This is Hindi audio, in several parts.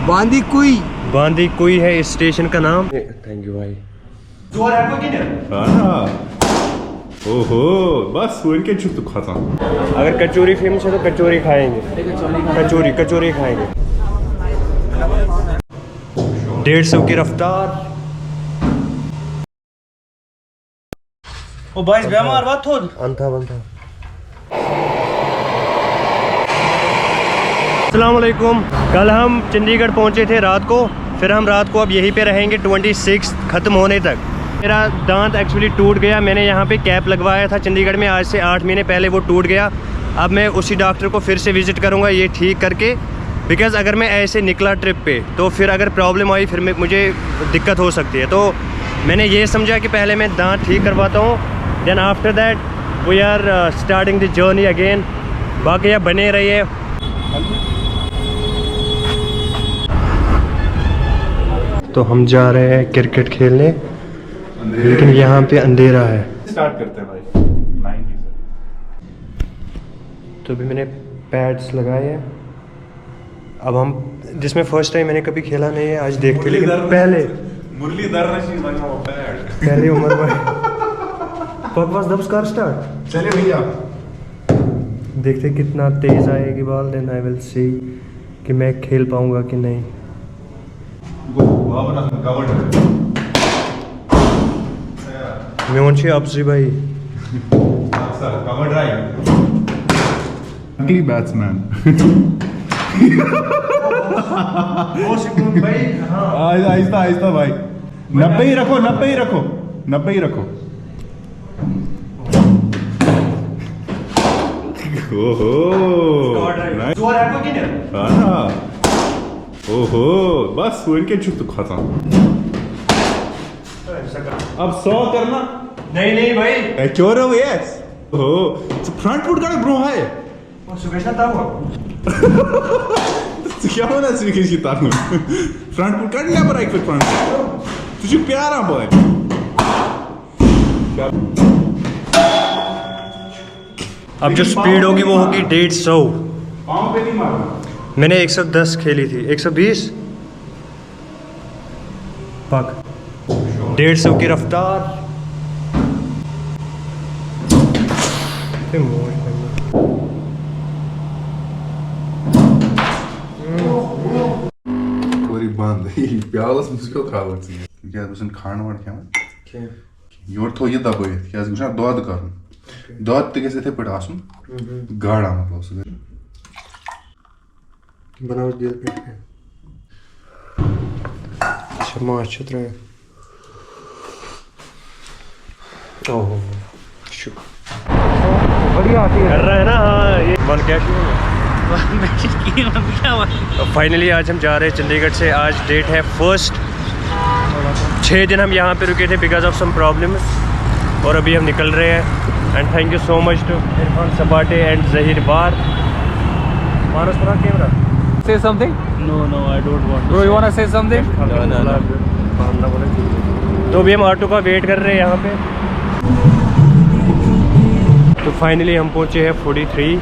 बांदी कुई है इस स्टेशन का नाम। थैंक यू भाई। ओहो बस के छुट्टू खाता। अगर कचौरी फेमस है तो कचौरी खाएंगे, कचौरी खाएंगे। 150 की रफ्तार। ओ भाई बेमार बात हो अंथा बंथा। अस्सलाम वालेकुम। कल हम चंडीगढ़ पहुंचे थे रात को, फिर हम रात को अब यहीं पे रहेंगे 26 ख़त्म होने तक। मेरा दांत एक्चुअली टूट गया, मैंने यहाँ पे कैप लगवाया था चंडीगढ़ में, आज से 8 महीने पहले वो टूट गया। अब मैं उसी डॉक्टर को फिर से विज़िट करूँगा ये ठीक करके, बिकॉज़ अगर मैं ऐसे निकला ट्रिप पे तो फिर अगर प्रॉब्लम आई फिर मुझे दिक्कत हो सकती है। तो मैंने ये समझा कि पहले मैं दांत ठीक करवाता हूँ, then after that we are starting the journey again. बाकी आप बने रहिए। तो हम जा रहे हैं क्रिकेट खेलने, लेकिन यहाँ पे अंधेरा है। स्टार्ट करते हैं भाई 90 से। तो अभी मैंने पैड्स लगाए हैं। अब हम जिसमें फर्स्ट टाइम मैंने कभी खेला नहीं है, आज देखते, लेकिन पहले उम्र में बकवास नमस्कार स्टार्ट। चले भैया देखते कितना तेज आएगी ball, then I will see कि मैं खेल पाऊंगा कि नहीं। मैं मुंशी अफजी भाई बैट्समैन आहिस्ता आहिस्ता भाई। 90 ही रखो, 90 ही रखो, 90 ही रखो। ओहो ओहो बस के छुट्टू खाता। अब 100 करना। नहीं भाई, चोर हो यस। ओहो फ्रंट फुट का ब्रो है क्या होना स्वीकृत की ताकू फ्रंट फुट कर लिया पर एक फ्रंट तुझे प्यारा बॉय। अब जो स्पीड होगी वो होगी 150। पाँव पे नहीं मारना। मैंने 110 खेली थी, 120 पक 150 की रफ्तार। पूरी बंद प्यालस मुझको थ्रावन क्या गुसन खान वान क्या योर थो ये दबाइथ क्या गुसन दूध कर दूध ते गस इथे पे आसन गाढ़ा मतलब सो बनाओ दिल पे। अच्छा माछ रहे। ओहो बढ़िया आती है, कर रहा है ना। हाँ ये वन क्या फाइनली आज हम जा रहे हैं चंडीगढ़ से। आज डेट है 1। 6 दिन हम यहाँ पे रुके थे बिकॉज ऑफ सम प्रॉब्लम्स, और अभी हम निकल रहे हैं। And thank you so much to Irfan Sapate and Zaheer बार। मानस पूरा camera Say something? No, I don't want to. Bro, you wanna say something? No. तो अभी हम ऑटो का वेट कर रहे हैं यहाँ पे। तो फाइनली हम पहुँचे हैं 43,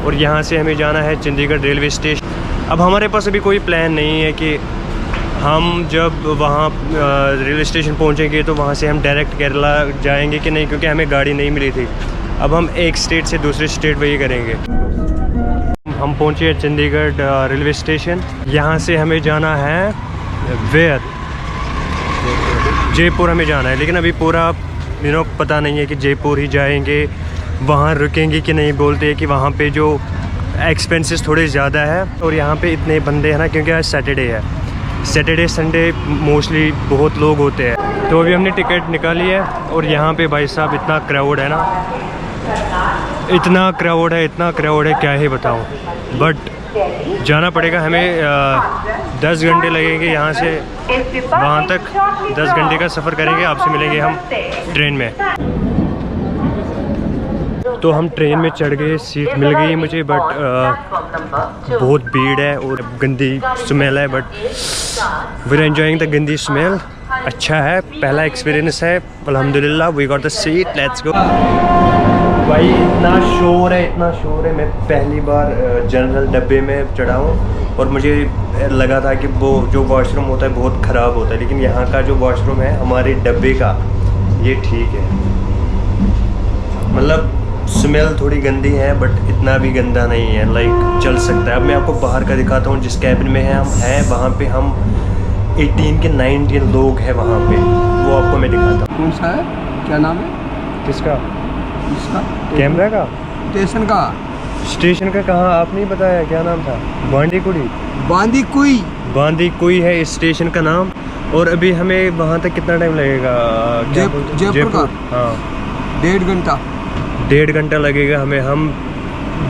और यहाँ से हमें जाना है चंडीगढ़ रेलवे स्टेशन। अब हमारे पास अभी कोई प्लान नहीं है कि हम जब वहाँ रेलवे स्टेशन पहुँचेंगे तो वहाँ से हम डायरेक्ट केरला जाएंगे कि नहीं, क्योंकि हमें गाड़ी नहीं मिली थी। अब हम एक स्टेट से दूसरे स्टेट वही करेंगे। हम पहुँचे चंडीगढ़ रेलवे स्टेशन। यहाँ से हमें जाना है वेयर, जयपुर हमें जाना है, लेकिन अभी पूरा पता नहीं है कि जयपुर ही जाएंगे, वहाँ रुकेंगे कि नहीं। बोलते हैं कि वहाँ पे जो एक्सपेंसेस थोड़े ज़्यादा है, और यहाँ पे इतने बंदे हैं ना, क्योंकि आज सैटरडे है। सैटरडे संडे मोस्टली बहुत लोग होते हैं। तो अभी हमने टिकट निकाली है, और यहाँ पे भाई साहब इतना क्राउड है ना, इतना क्राउड है क्या ही बताऊँ। बट जाना पड़ेगा हमें। 10 घंटे लगेंगे यहाँ से वहाँ तक। 10 घंटे का सफ़र करेंगे। आपसे मिलेंगे हम ट्रेन में। तो हम ट्रेन में चढ़ गए, सीट मिल गई मुझे, बट बहुत भीड़ है और गंदी स्मेल है। But we are enjoying the गंदी स्मेल। अच्छा है, पहला एक्सपीरियंस है, अल्हम्दुलिल्लाह। We got the seat, let's go. भाई इतना शोर है। मैं पहली बार जनरल डब्बे में चढ़ा हूँ। और मुझे लगा था कि वो जो वॉशरूम होता है बहुत ख़राब होता है, लेकिन यहाँ का जो वॉशरूम है हमारे डब्बे का ये ठीक है। मतलब स्मेल थोड़ी गंदी है बट इतना भी गंदा नहीं है, लाइक चल सकता है। अब मैं आपको बाहर का दिखाता हूँ। जिस कैबिन में हम हैं वहाँ पे हम 18 के 19 लोग हैं वहाँ पे, वो आपको मैं दिखाता हूँ। कौन सा है, क्या नाम है किसका? इसका? कैमरा का? स्टेशन का? स्टेशन का कहाँ, आप नहीं बताया क्या नाम था? बांदीकुई। बांदीकुई। बांदीकुई है इस स्टेशन का नाम। और अभी हमें वहाँ तक कितना टाइम लगेगा? क्या बोलते हैं? जयपुर का? हाँ 1.5 घंटा। 1.5 घंटा लगेगा हमें। हम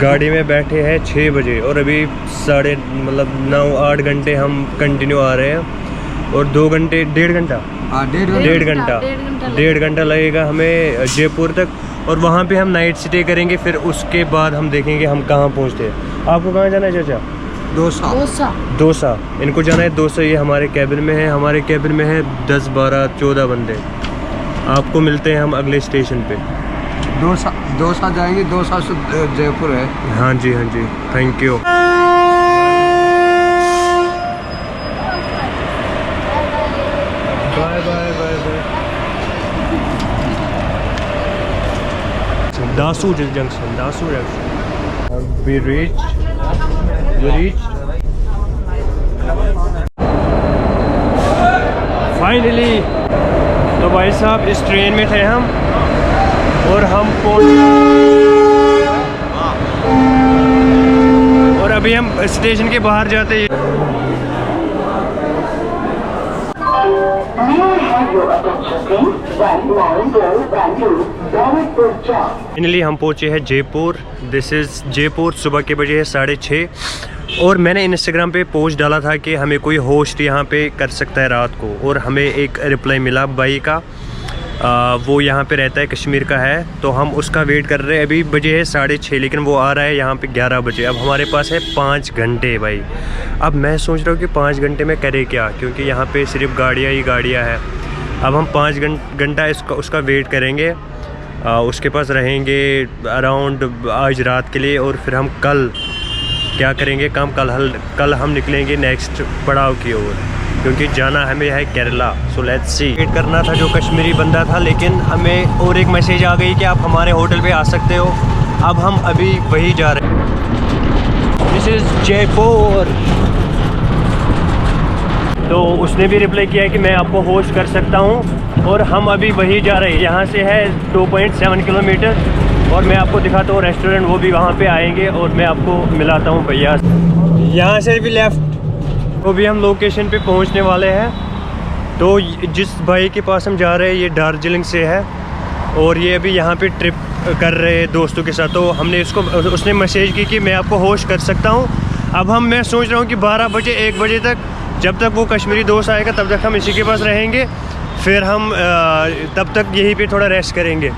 गाड़ी में बैठे हैं 6 बजे और अभी 9-8 घंटे हम कंटिन्यू आ रहे हैं। और 2 घंटे 1.5 घंटा, हाँ 1.5 घंटा लगेगा हमें जयपुर तक। और वहाँ पे हम नाइट स्टे करेंगे, फिर उसके बाद हम देखेंगे हम कहाँ पहुँचते हैं। आपको कहाँ जाना है चाचा? दोसा। इनको जाना है दोसा। ये हमारे कैबिन में है। हमारे कैबिन में है 10, 12, 14 बंदे। आपको मिलते हैं हम अगले स्टेशन पे। दोसा जाएंगे। दोसा से जयपुर है। हाँ जी, हाँ जी, thank you. Bye bye bye bye. Dasu junction, Dasu junction. We reached. Finally, तो भाई साहब इस ट्रेन में थे हम और हम और अभी हम स्टेशन के बाहर जाते हैं। फाइनली हम पहुँचे हैं जयपुर। This is Jaipur. सुबह के बजे है 6:30 और मैंने इंस्टाग्राम पे पोस्ट डाला था कि हमें कोई होस्ट यहाँ पे कर सकता है रात को, और हमें एक रिप्लाई मिला भाई का। वो यहाँ पे रहता है, कश्मीर का है, तो हम उसका वेट कर रहे हैं। अभी बजे है 6:30 लेकिन वो आ रहा है यहाँ पे 11 बजे। अब हमारे पास है 5 घंटे भाई। अब मैं सोच रहा हूँ कि 5 घंटे में करे क्या, क्योंकि यहाँ पे सिर्फ गाड़ियाँ ही गाड़ियाँ हैं। अब हम 5 घंटा उसका वेट करेंगे। उसके पास रहेंगे अराउंड आज रात के लिए, और फिर हम कल क्या करेंगे काम, कल हम निकलेंगे नेक्स्ट पड़ाव की ओर, क्योंकि जाना हमें है Kerala. So let's see. Wait करना था जो कश्मीरी बंदा था, लेकिन हमें और एक मैसेज आ गई कि आप हमारे होटल पे आ सकते हो। अब हम अभी वही जा रहे हैं। This is Jaipur. तो उसने भी रिप्लाई किया कि मैं आपको होस्ट कर सकता हूँ, और हम अभी वही जा रहे हैं। यहाँ से है 2.7 किलोमीटर, और मैं आपको दिखाता हूँ रेस्टोरेंट, वो भी वहाँ पे आएंगे और मैं आपको मिलाता हूँ भैया। यहाँ से भी लेफ़्ट, वो भी हम लोकेशन पे पहुँचने वाले हैं। तो जिस भाई के पास हम जा रहे हैं ये दार्जिलिंग से है, और ये अभी यहाँ पे ट्रिप कर रहे हैं दोस्तों के साथ। तो हमने उसने मैसेज की कि मैं आपको होस्ट कर सकता हूँ। अब मैं सोच रहा हूँ कि 12 बजे 1 बजे तक, जब तक वो कश्मीरी दोस्त आएगा तब तक हम इसी के पास रहेंगे, फिर हम तब तक यहीं पे थोड़ा रेस्ट करेंगे।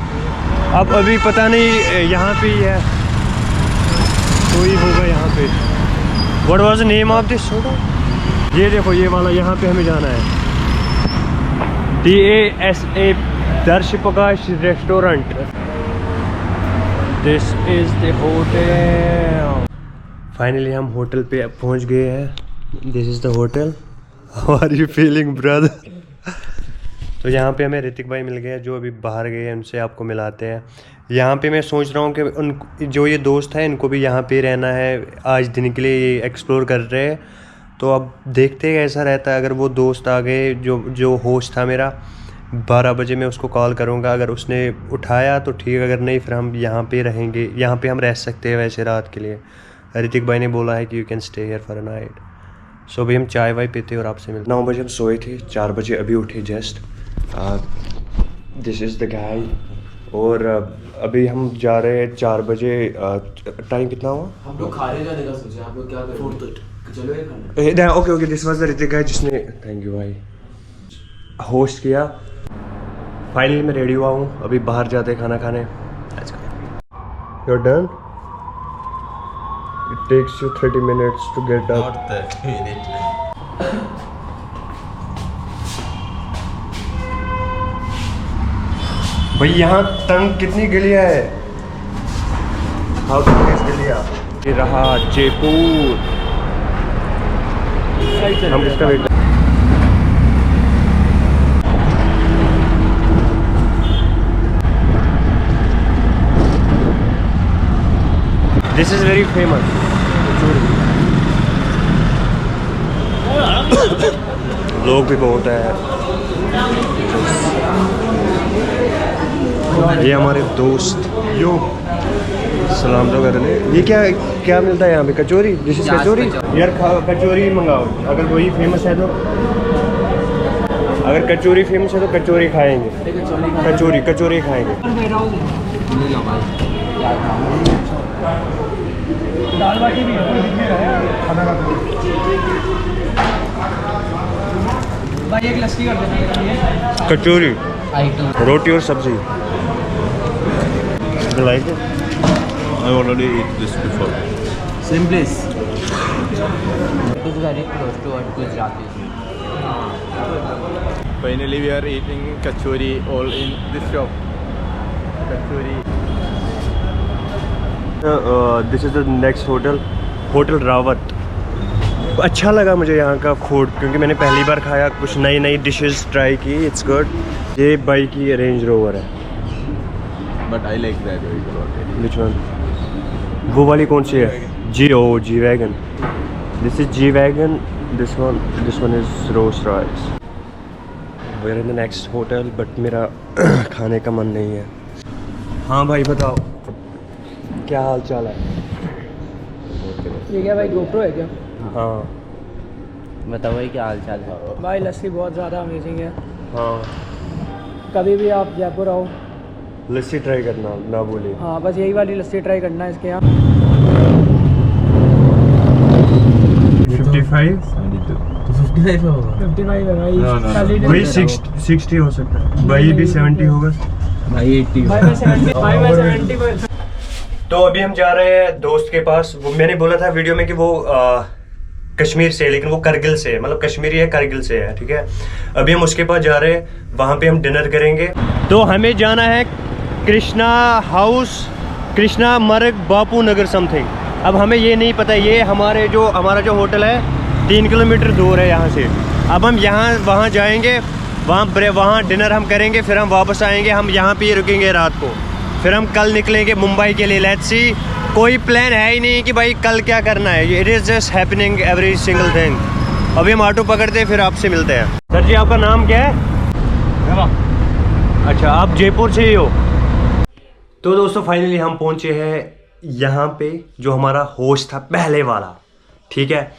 अब अभी पता नहीं यहाँ पे ही है, कोई होगा यहाँ पे। What was the name of this hotel? ये देखो ये वाला, यहाँ पे हमें जाना है। DASA Darsh Prakash restaurant. This is the hotel. Finally हम होटल पे पहुँच गए हैं। This is the hotel. How are you feeling brother? तो यहाँ पे हमें ऋतिक भाई मिल गए जो अभी बाहर गए हैं, उनसे आपको मिलाते हैं। यहाँ पे मैं सोच रहा हूँ कि उन जो ये दोस्त हैं इनको भी यहाँ पे रहना है आज दिन के लिए, ये एक्सप्लोर कर रहे हैं। तो अब देखते हैं कैसा रहता है। अगर वो दोस्त आ गए, जो होस्ट था मेरा, 12 बजे मैं उसको कॉल करूँगा। अगर उसने उठाया तो ठीक, अगर नहीं फिर हम यहाँ पे रहेंगे। यहाँ पे हम रह सकते हैं वैसे रात के लिए। ऋतिक भाई ने बोला है कि you can stay here for a night. So अभी हम चाय वाय पीते और आपसे मिलते। 9 बजे हम सोए थे, 4 बजे अभी उठे just. This is the guy. और अभी हम जा रहे हैं 4 बजे। टाइम कितना हुआ? हम लोग खाने जाने का सोचे, आप लोग क्या करें? चलो ये खाने। Okay this was the Hrithik guy जिसने, थैंक यू भाई, होस्ट किया। फाइनली मैं रेडी हुआ हूँ, अभी बाहर जाते हैं खाना खाने। You are done? It takes you 30 minutes to get up. Not 30 minutes. भाई यहाँ तंग कितनी गलियाँ है? हाउ टू फेस गलियाँ? ये रहा जयपुर। हम किसका वेट कर दिस इज वेरी फेमस लोग भी बहुत हैं। ये हमारे दोस्त यो सलाम तो कर रहे। ये क्या क्या मिलता है यहाँ पे? कचौरी। दिस इज कचौरी यार। कचौरी मंगाओ अगर वही फेमस है तो। अगर कचौरी फेमस है तो कचौरी खाएंगे। कचौरी खाएंगे। दाल बाटी भी भाई, एक लस्सी कर देना। कचौरी, रोटी और सब्जी। Like I already ate this before. Same place. It is very close to what Gujarati. Finally, we are eating kachori all in this shop. Kachori. This is the next hotel Rawat. अच्छा लगा मुझे यहाँ का फूड क्योंकि मैंने पहली बार खाया, कुछ नई नई डिशेस ट्राई की। It's good. ये बाइक की रेंज रोवर है। But I like that vehicle already. Which one? वो वाली कौन सी है? G wagon. This is G wagon. This one is Rolls Royce. We are in the next hotel but मेरा खाने का मन नहीं है। हाँ भाई बताओ क्या हाल चाल है? ये क्या भाई, गोप्रो है क्या? हाँ बताओ भाई क्या हाल चाल है? भाई लस्सी बहुत ज़्यादा अमेजिंग है। हाँ कभी भी आप जयपुर आओ, लस्सी ट्राई करना ना भूलिए। हाँ बस यही वाली लस्सी ट्राई करना है इसके यहाँ। 55 तो 55 होगा। 55 है भाई। No. भाई 60 हो सकता है। भाई भी 70 होगा। भाई 80 भाई मैं 70 तो अभी हम जा रहे हैं दोस्त के पास। वो मैंने बोला था वीडियो में कि वो कश्मीर से है, लेकिन वो करगिल से है। मतलब कश्मीरी है, करगिल से है। ठीक है, अभी हम उसके पास जा रहे हैं। वहाँ पे हम डिनर करेंगे। तो हमें जाना है कृष्णा हाउस, कृष्णा मर्ग बापू नगर समथिंग। अब हमें ये नहीं पता। ये हमारा जो होटल है 3 किलोमीटर दूर है यहाँ से। अब हम वहाँ जाएंगे, वहाँ डिनर हम करेंगे, फिर हम वापस आएंगे। हम यहाँ पे ही रुकेंगे रात को, फिर हम कल निकलेंगे मुंबई के लिए। लेट्स सी, कोई प्लान है ही नहीं कि भाई कल क्या करना है। It is just happening every single thing. अभी हम ऑटो पकड़ते हैं, फिर आपसे मिलते हैं। सर जी आपका नाम क्या है? अच्छा, आप जयपुर से ही हो? तो दोस्तों फाइनली हम पहुंचे हैं यहाँ पे, जो हमारा होस्ट था पहले वाला। ठीक है,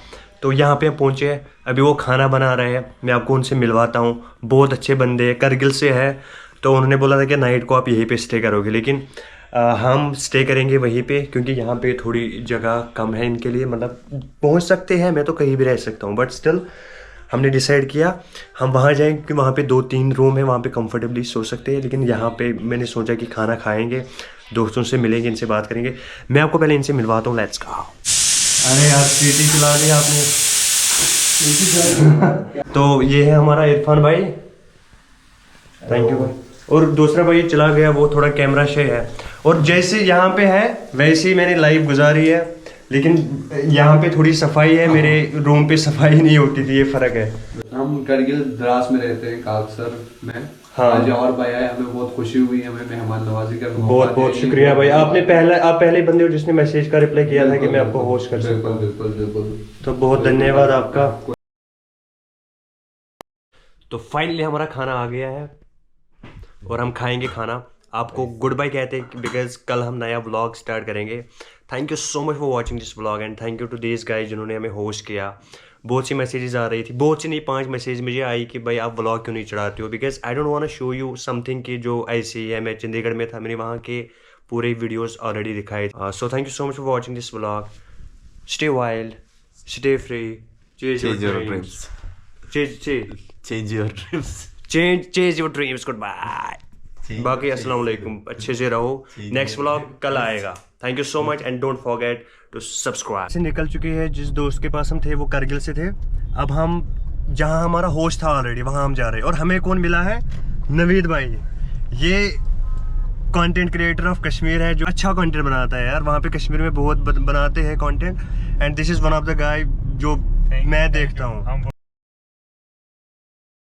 तो यहाँ पे हम पहुंचे हैं। अभी वो खाना बना रहे हैं, मैं आपको उनसे मिलवाता हूँ। बहुत अच्छे बंदे हैं, करगिल से है। तो उन्होंने बोला था कि नाइट को आप यहीं पे स्टे करोगे, लेकिन हम स्टे करेंगे वहीं पे क्योंकि यहाँ पे थोड़ी जगह कम है इनके लिए। मतलब पहुँच सकते हैं, मैं तो कहीं भी रह सकता हूँ, बट स्टिल हमने डिसाइड किया हम वहाँ जाएंगे क्योंकि वहाँ पे 2-3 रूम है, वहाँ पे कंफर्टेबली सो सकते हैं। लेकिन यहाँ पे मैंने सोचा कि खाना खाएंगे, दोस्तों से मिलेंगे, इनसे बात करेंगे। मैं आपको पहले इनसे मिलवाता हूँ। Let's go. अरे यार सीटी चला दी आपने। तो ये है हमारा इरफान भाई, थैंक यू भाई। और दूसरा भाई चला गया, वो थोड़ा कैमरा शे है। और जैसे यहाँ पे है वैसे ही मैंने लाइफ गुजारी है, लेकिन यहाँ पे थोड़ी सफाई है। मेरे रूम पे सफाई नहीं होती थी, ये फ़र्क है। हम करगिल द्रास में रहते हैं, काकसर में। हाँ। आज और भाई आए, हमें बहुत खुशी हुई, हमें मेहमान नवाजी का बहुत बहुत शुक्रिया भाई। आप पहले बंदे हो जिसने मैसेज का रिप्लाई किया था कि मैं आपको होस्ट कर सकता हूँ। बिल्कुल। तो बहुत धन्यवाद आपका। तो फाइनली हमारा खाना आ गया है और हम खाएंगे खाना। आपको गुड बाय कहते हैं बिकॉज कल हम नया व्लॉग स्टार्ट करेंगे। Thank you so much for watching this vlog and thank you to this guys जिन्होंने हमें होस्ट किया। बहुत सी मैसेजेस आ रही थी, बहुत सी नहीं 5 मैसेज मुझे आई कि भाई आप व्लॉग क्यों नहीं चढ़ाते हो, because I don't want to show you something कि जो ऐसी है। मैं चंडीगढ़ में था, मैंने वहाँ के पूरे वीडियोस ऑलरेडी दिखाए। So thank you so much for watching this vlog. Stay wild, stay free, change your dreams, Change your dreams. Change your dreams. Good bye. बाकी अस्सलाम वालेकुम, अच्छे से रहो। नेक्स्ट व्लॉग कल आएगा। Thank you so much and don't forget to subscribe. से निकल चुके हैं, जिस दोस्त के पास हम थे वो करगिल से थे। अब हम जहां हमारा होस्ट था ऑलरेडी वहां हम जा रहे हैं। और हमें कौन मिला है? नवीद भाई। ये कंटेंट क्रिएटर ऑफ कश्मीर है जो अच्छा कंटेंट बनाता है यार। वहाँ पे कश्मीर में बहुत बनाते हैं content and this is one of the guy जो मैं देखता हूँ।